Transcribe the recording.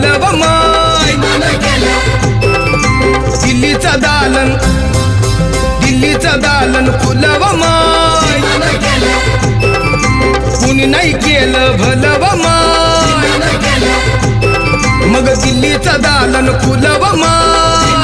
भलव माय दिल्लीचा दालन फुलव माय कुणी नाही केलं भलव माय मग दिल्लीचा दालन फुलव माय